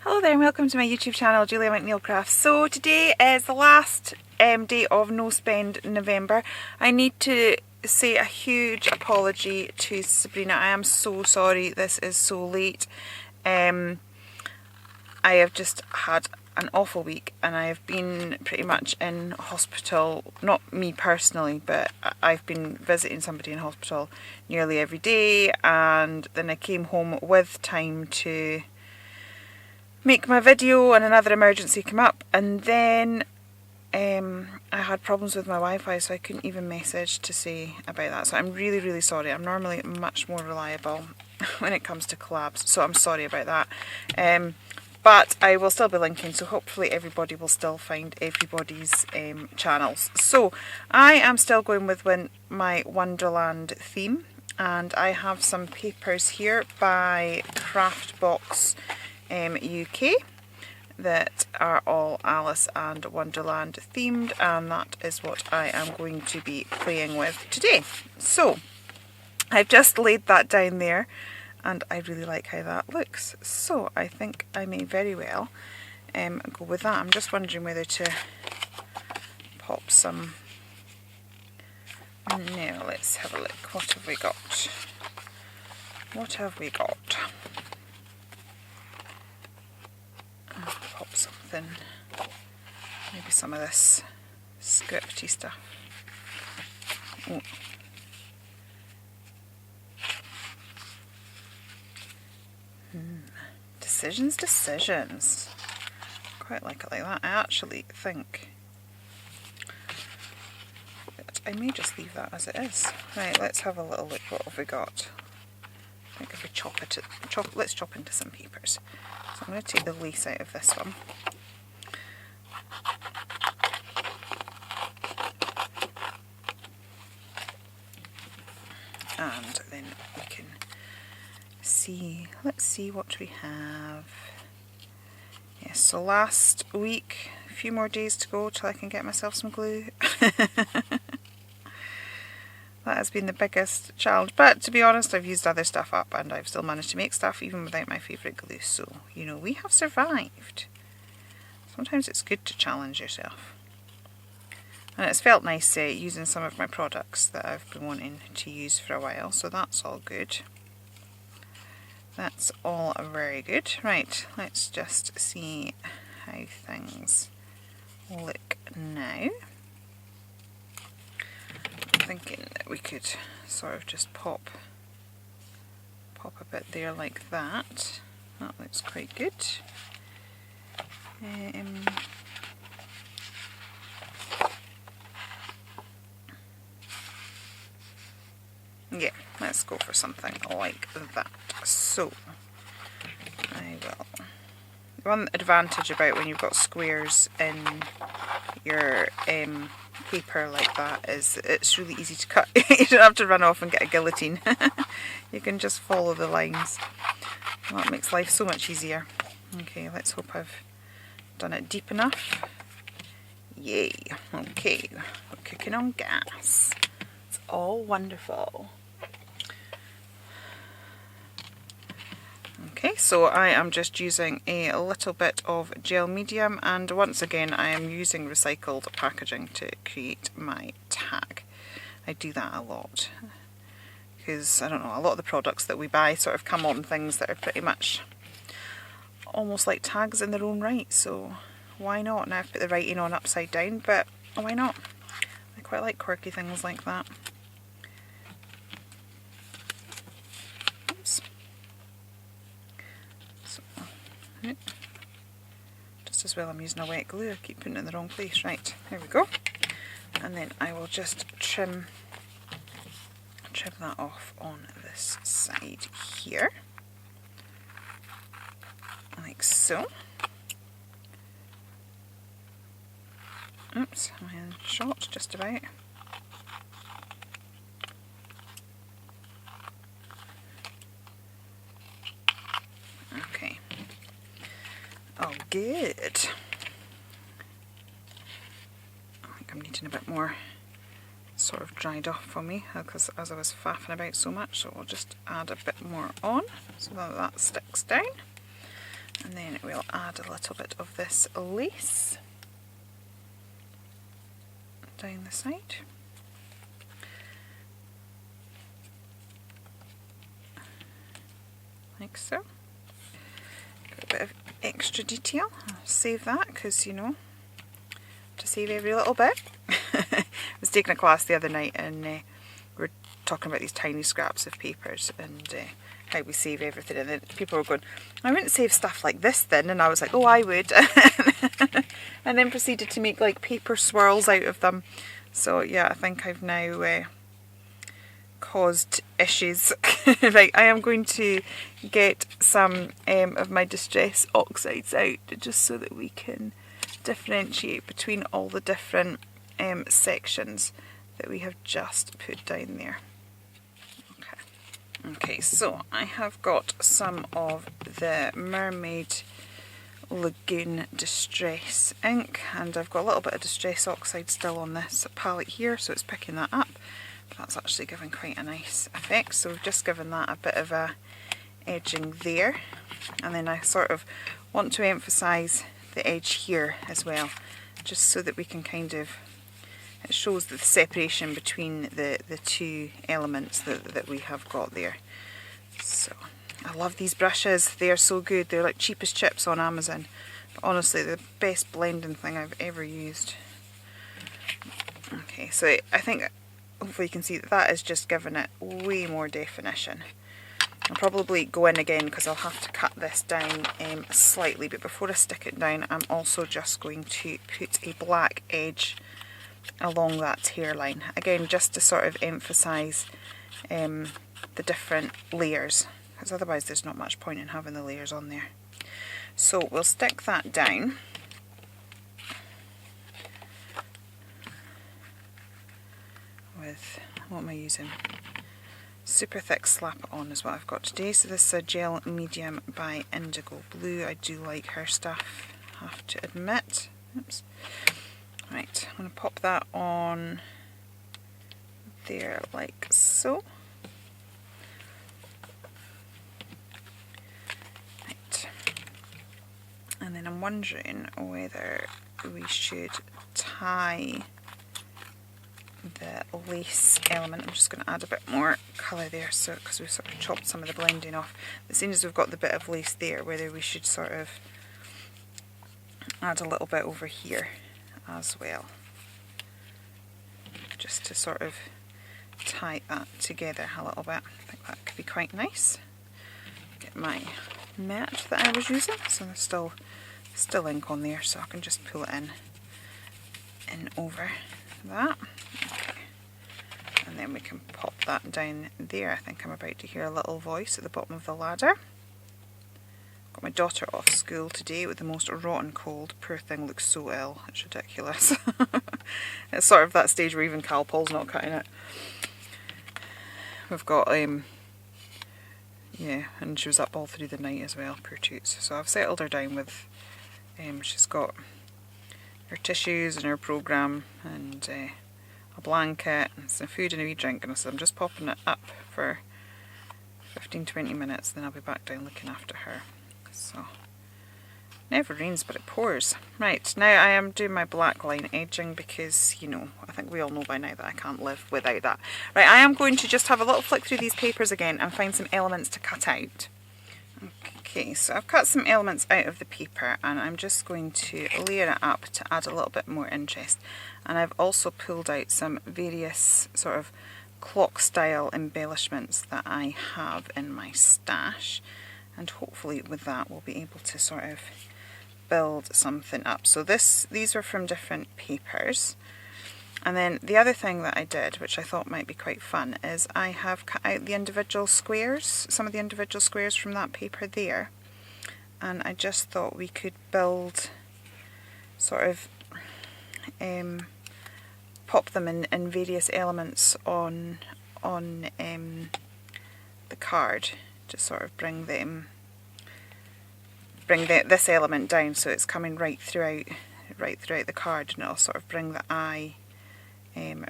Hello there and welcome to my YouTube channel, Julia McNeill Crafts. So today is the last day of No Spend November. I need to say a huge apology to Sabrina. I am so sorry this is so late. I have just had an awful week and I have been pretty much in hospital, not me personally, but I've been visiting somebody in hospital nearly every day, and then I came home with time to make my video and another emergency came up, and then I had problems with my Wi-Fi, so I couldn't even message to say about that. So I'm really sorry. I'm normally much more reliable when it comes to collabs, so I'm sorry about that. But I will still be linking, so hopefully everybody will still find everybody's channels. So I am still going with my Wonderland theme, and I have some papers here by Craftbox UK that are all Alice and Wonderland themed, and that is what I am going to be playing with today. So I've just laid that down there and I really like how that looks, so I think I may very well go with that. I'm just wondering whether to pop some. Now let's have a look. What have we got? What have we got? Pop something, maybe some of this scripty stuff. Oh. Decisions. Quite like it like that. I actually think that I may just leave that as it is. Right, let's have a little look. What have we got? I think if we let's chop into some papers. So I'm going to take the lace out of this one. And then we can see, let's see what we have. Yes, so last week, a few more days to go till I can get myself some glue. That has been the biggest challenge, but to be honest, I've used other stuff up and I've still managed to make stuff even without my favourite glue, so you know, we have survived. Sometimes it's good to challenge yourself. And it's felt nice using some of my products that I've been wanting to use for a while, so that's all good. That's all very good. Right, let's just see how things look now. I'm thinking that we could sort of just pop a bit there like that. That looks quite good. Yeah, let's go for something like that. So I will. The one advantage about when you've got squares in your paper like that is it's really easy to cut. You don't have to run off and get a guillotine. You can just follow the lines. Well, that makes life so much easier. Okay, let's hope I've done it deep enough. Yay. Okay, we're cooking on gas. It's all wonderful. Okay, so I am just using a little bit of gel medium, and once again I am using recycled packaging to create my tag. I do that a lot because, I don't know, a lot of the products that we buy sort of come on things that are pretty much almost like tags in their own right, so why not? Now I've put the writing on upside down, but why not? I quite like quirky things like that. Oops. Just as well I'm using a wet glue, I keep putting it in the wrong place. Right, there we go. And then I will just trim that off on this side here. Like so. Oops, my hand shot just about. Okay. Oh, good. I think I'm needing a bit more sort of dried off for me because as I was faffing about so much, so I'll just add a bit more on so that that sticks down. And then we'll add a little bit of this lace down the side. Like so. Got a bit of extra detail. I'll save that because, you know, to save every little bit. I was taking a class the other night and we were talking about these tiny scraps of papers and how we save everything, and then people were going, I wouldn't save stuff like this thin, and I was like, oh, I would. And then proceeded to make like paper swirls out of them. So yeah, I think I've now caused issues. Right, I am going to get some of my distress oxides out just so that we can differentiate between all the different sections that we have just put down there. Okay, so I have got some of the Mermaid Lagoon Distress ink, and I've got a little bit of Distress Oxide still on this palette here, so it's picking that up. But that's actually giving quite a nice effect, so we've just given that a bit of a edging there. And then I sort of want to emphasise the edge here as well, just so that we can kind of, it shows the separation between the two elements that we have got there. So, I love these brushes, they are so good, they're like cheap as chips on Amazon. But honestly, the best blending thing I've ever used. Okay, so I think, hopefully you can see that that is just giving it way more definition. I'll probably go in again because I'll have to cut this down slightly, but before I stick it down, I'm also just going to put a black edge along that hairline, again just to sort of emphasise the different layers, because otherwise there's not much point in having the layers on there. So we'll stick that down with, what am I using? Super thick Slap It On is what I've got today. So this is a gel medium by Indigo Blue. I do like her stuff, I have to admit. Oops. Right, I'm going to pop that on there like so. Right. And then I'm wondering whether we should tie the lace element. I'm just going to add a bit more colour there, so because we've sort of chopped some of the blending off. As soon as we've got the bit of lace there, whether we should sort of add a little bit over here as well, just to sort of tie that together a little bit. I think that could be quite nice. Get my mat that I was using, so there's still ink on there, so I can just pull it in over that. Okay. And then we can pop that down there. I think I'm about to hear a little voice at the bottom of the ladder. Got my daughter off school today with the most rotten cold. Poor thing looks so ill, it's ridiculous. It's sort of that stage where even Calpol's not cutting it. We've got, yeah, and she was up all through the night as well, poor toots. So I've settled her down with, she's got her tissues and her programme and a blanket and some food and a wee drink, and I said I'm just popping it up for 15-20 minutes, then I'll be back down looking after her. So, never rains but it pours. Right, now I am doing my black line edging because, you know, I think we all know by now that I can't live without that. Right, I am going to just have a little flick through these papers again and find some elements to cut out. Okay, so I've cut some elements out of the paper and I'm just going to layer it up to add a little bit more interest. And I've also pulled out some various sort of clock style embellishments that I have in my stash. And hopefully with that we'll be able to sort of build something up. So these are from different papers. And then the other thing that I did, which I thought might be quite fun, is I have cut out the individual squares, some of the individual squares from that paper there. And I just thought we could build, sort of, pop them in various elements on the card to sort of bring this element down so it's coming right throughout the card, and it'll sort of bring the eye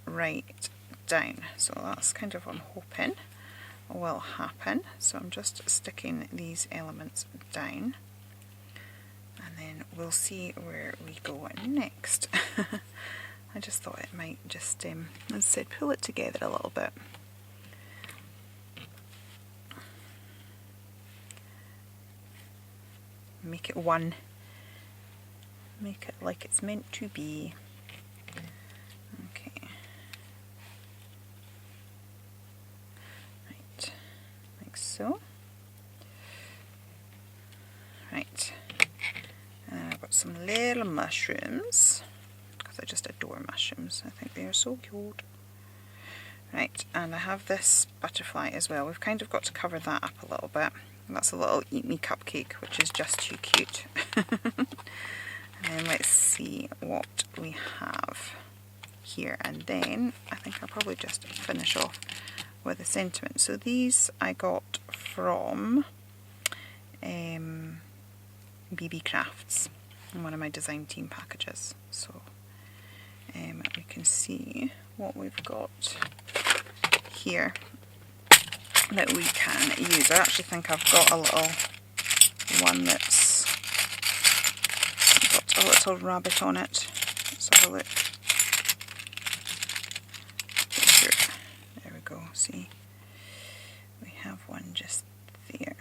right down. So that's kind of what I'm hoping will happen. So I'm just sticking these elements down. and then we'll see where we go next. I just thought it might just, as I said, pull it together a little bit. Make it one. Make it like it's meant to be. Okay. Right, like so. Right. And then I've got some little mushrooms, because I just adore mushrooms. I think they are so cute. Right, and I have this butterfly as well. We've kind of got to cover that up a little bit. And that's a little Eat Me cupcake, which is just too cute. And then let's see what we have here. And then I think I'll probably just finish off with a sentiment. So these I got from BB Crafts in one of my design team packages. So we can see what we've got here that we can use. I actually think I've got a little one that's got a little rabbit on it. Let's have a look. There we go, see? We have one just there.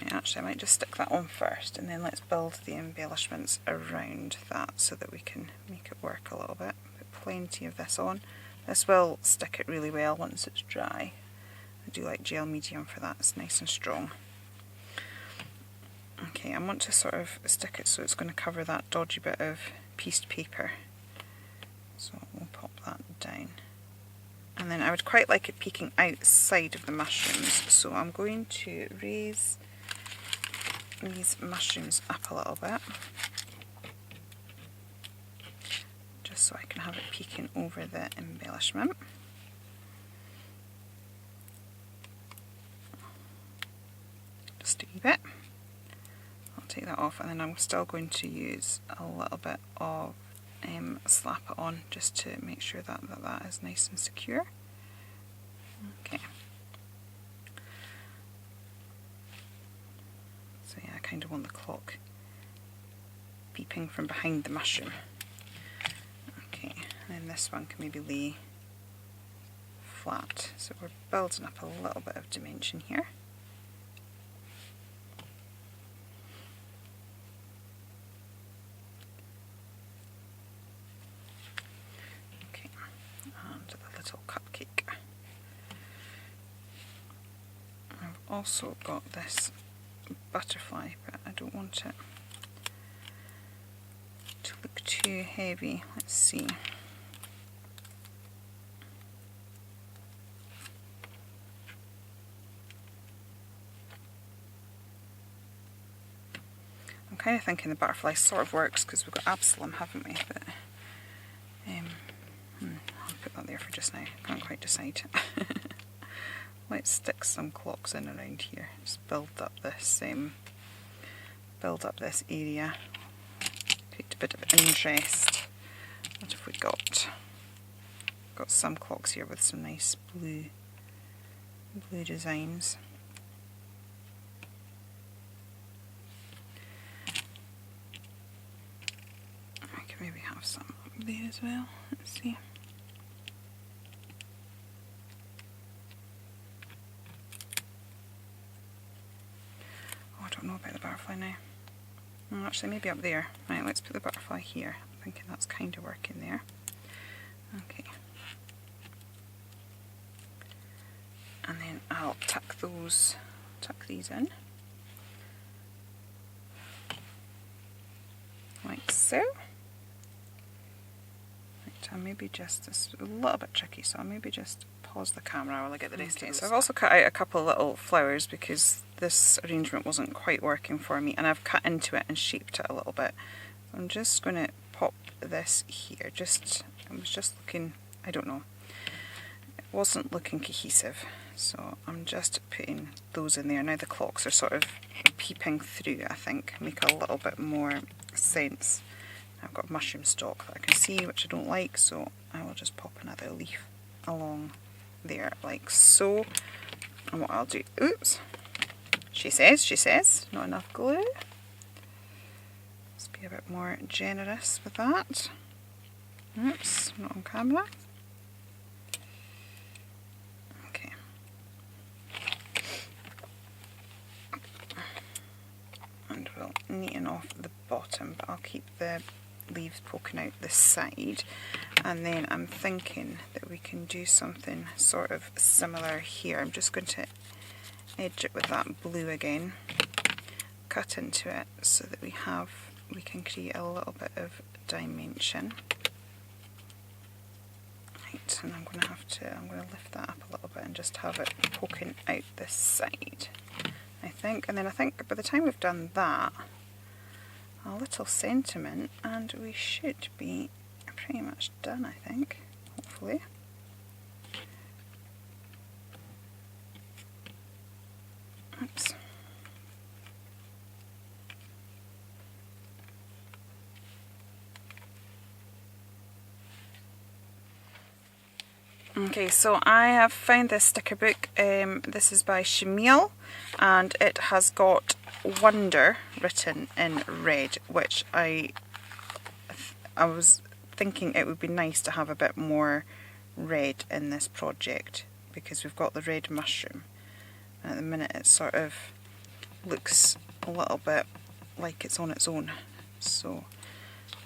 Right, actually I might just stick that on first, and then let's build the embellishments around that so that we can make it work a little bit. Put plenty of this on. This will stick it really well once it's dry. I do like gel medium for that, it's nice and strong. Okay, I want to sort of stick it so it's going to cover that dodgy bit of pieced paper. So we'll pop that down. And then I would quite like it peeking outside of the mushrooms, so I'm going to raise these mushrooms up a little bit, just so I can have it peeking over the embellishment. Just a wee bit. I'll take that off, and then I'm still going to use a little bit of slap it on just to make sure that that is nice and secure. Okay. So yeah, I kind of want the clock peeping from behind the mushroom. Okay, and then this one can maybe lay flat. So we're building up a little bit of dimension here. Okay, and the little cupcake. I've also got this butterfly, but I don't want it to look too heavy. Let's see. I'm kind of thinking the butterfly sort of works because we've got Absalom, haven't we? But I'll put that there for just now. Can't quite decide. Let's stick some clocks in around here. Just build up this area. Create a bit of interest. What have we got? Got some clocks here with some nice blue designs. I can maybe have some up there as well. Let's see. I don't know about the butterfly now. Oh, actually, maybe up there. Right, let's put the butterfly here. I'm thinking that's kind of working there. Okay. And then I'll tuck these in. Like so. Right, I'll maybe just, this is a little bit tricky, so I'll maybe just pause the camera while I get the rest of it. So I've also cut out a couple of little flowers because this arrangement wasn't quite working for me, and I've cut into it and shaped it a little bit. So I'm just going to pop this here. I was just looking, I don't know, it wasn't looking cohesive, so I'm just putting those in there. Now the clocks are sort of peeping through, I think, make a little bit more sense. I've got mushroom stalk that I can see, which I don't like, so I will just pop another leaf along there like so. And what I'll do, oops, She says, not enough glue. Let's be a bit more generous with that. Oops, not on camera. Okay. And we'll neaten off the bottom, but I'll keep the leaves poking out the side. And then I'm thinking that we can do something sort of similar here. I'm just going to edge it with that blue again, cut into it so that we can create a little bit of dimension. Right, and I'm going to lift that up a little bit and just have it poking out this side, I think. And then I think by the time we've done that, a little sentiment, and we should be pretty much done, I think, hopefully. Oops. Okay, so I have found this sticker book. This is by McNeill, and it has got Wonder written in red, which I was thinking it would be nice to have a bit more red in this project, because we've got the red mushroom. And at the minute it sort of looks a little bit like it's on its own. So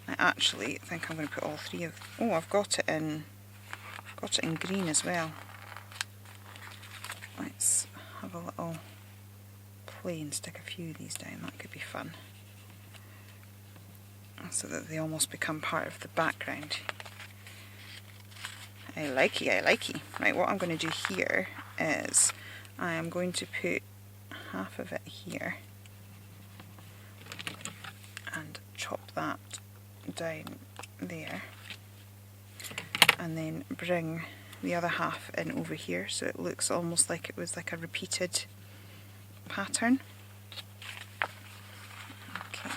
I actually think I'm going to put all three of... Oh, I've got it in green as well. Let's have a little play and stick a few of these down. That could be fun. So that they almost become part of the background. I likey, I likey. Right, what I'm going to do here is I am going to put half of it here and chop that down there, and then bring the other half in over here so it looks almost like it was like a repeated pattern. Okay.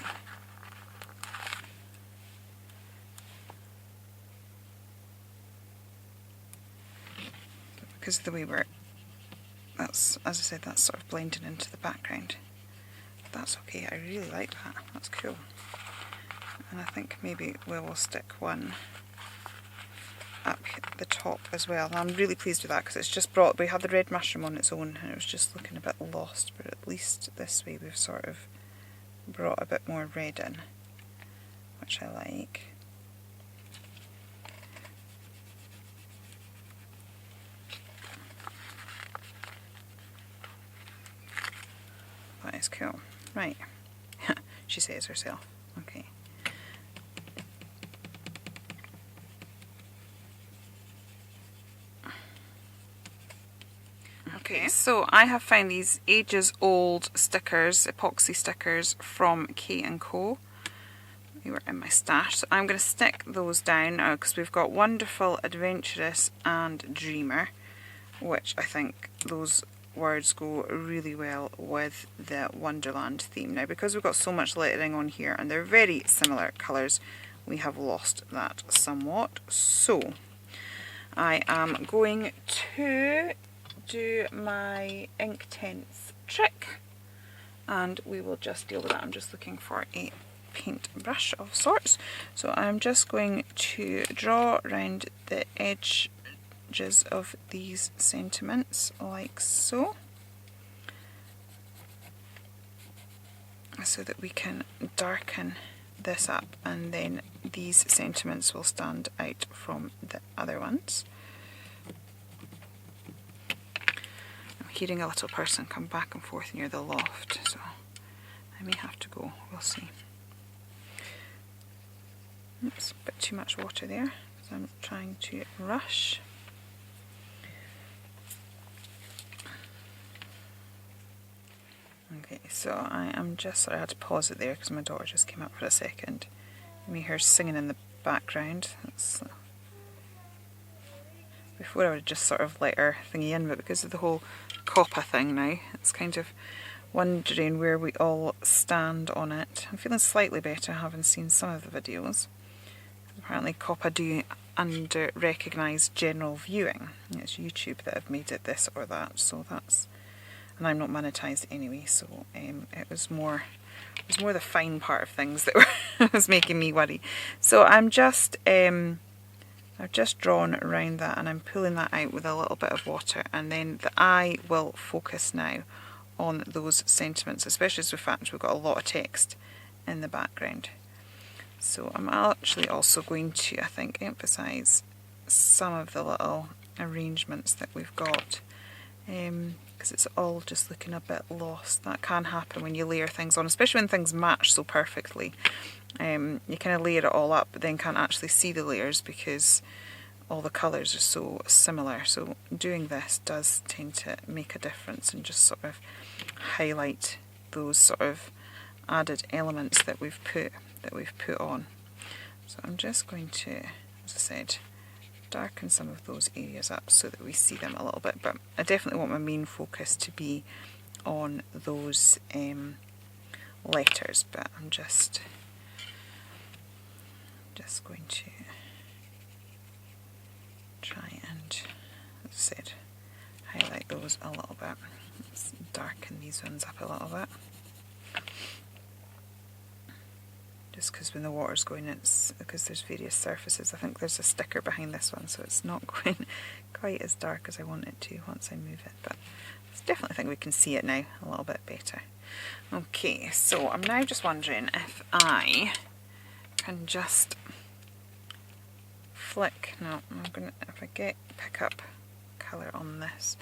Because of the way that's, as I said, that's sort of blending into the background. That's okay, I really like that, that's cool. And I think maybe we will stick one up the top as well. And I'm really pleased with that because it's just brought, we had the red mushroom on its own and it was just looking a bit lost, but at least this way we've sort of brought a bit more red in, which I like. That is cool. Right. She says herself. Okay. Okay, so I have found these ages old stickers, epoxy stickers from Kay & Co. They were in my stash, so I'm going to stick those down because we've got Wonderful, Adventurous and Dreamer, which I think those words go really well with the Wonderland theme. Now, because we've got so much lettering on here and they're very similar colours, we have lost that somewhat. So I am going to do my Inktense trick and we will just deal with that. I'm just looking for a paint brush of sorts. So I'm just going to draw around the edges of these sentiments like so, so that we can darken this up, and then these sentiments will stand out from the other ones. I'm hearing a little person come back and forth near the loft, so I may have to go, we'll see. Oops, a bit too much water there, because I'm trying to rush. Okay, so I am just, sorry, I had to pause it there because my daughter just came up for a second. You may hear singing in the background. That's, before I would just sort of let her thingy in, but because of the whole COPPA thing now, it's kind of wondering where we all stand on it. I'm feeling slightly better having seen some of the videos. Apparently COPPA do recognise general viewing. It's YouTube that have made it this or that, so that's and I'm not monetized anyway, so it was more the fine part of things that was making me worry. So I'm just I've just drawn around that, and I'm pulling that out with a little bit of water, and then the eye will focus now on those sentiments, especially as the fact we've got a lot of text in the background. So I'm actually also going to, I think, emphasise some of the little arrangements that we've got, because it's all just looking a bit lost. That can happen when you layer things on, especially when things match so perfectly. You kind of layer it all up, but then can't actually see the layers because all the colours are so similar. So doing this does tend to make a difference and just sort of highlight those sort of added elements that we've put on. So I'm just going to, as I said, darken some of those areas up so that we see them a little bit, but I definitely want my main focus to be on those letters, but I'm just going to try and, as I said, highlight those a little bit. Let's darken these ones up a little bit. Just because when the water's going, it's because there's various surfaces. I think there's a sticker behind this one, so it's not going quite as dark as I want it to once I move it, but I definitely think we can see it now a little bit better. Okay, so I'm now just wondering if I can just flick. No, I'm gonna, if I pick up colour on this,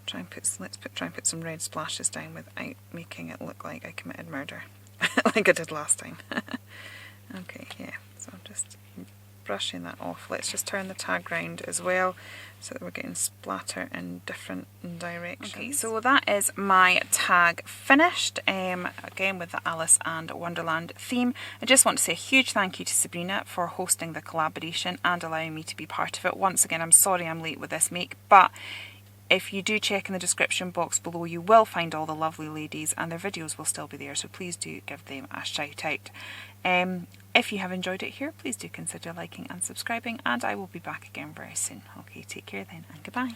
try and put some red splashes down without making it look like I committed murder. Like I did last time. Okay, yeah, so I'm just brushing that off. Let's just turn the tag round as well so that we're getting splatter in different directions. Okay, so that is my tag finished, again with the Alice and Wonderland theme. I just want to say a huge thank you to Sabrina for hosting the collaboration and allowing me to be part of it. Once again, I'm sorry I'm late with this make, but if you do check in the description box below, you will find all the lovely ladies and their videos will still be there, so please do give them a shout out. If you have enjoyed it here, please do consider liking and subscribing, and I will be back again very soon. Okay, take care then, and goodbye.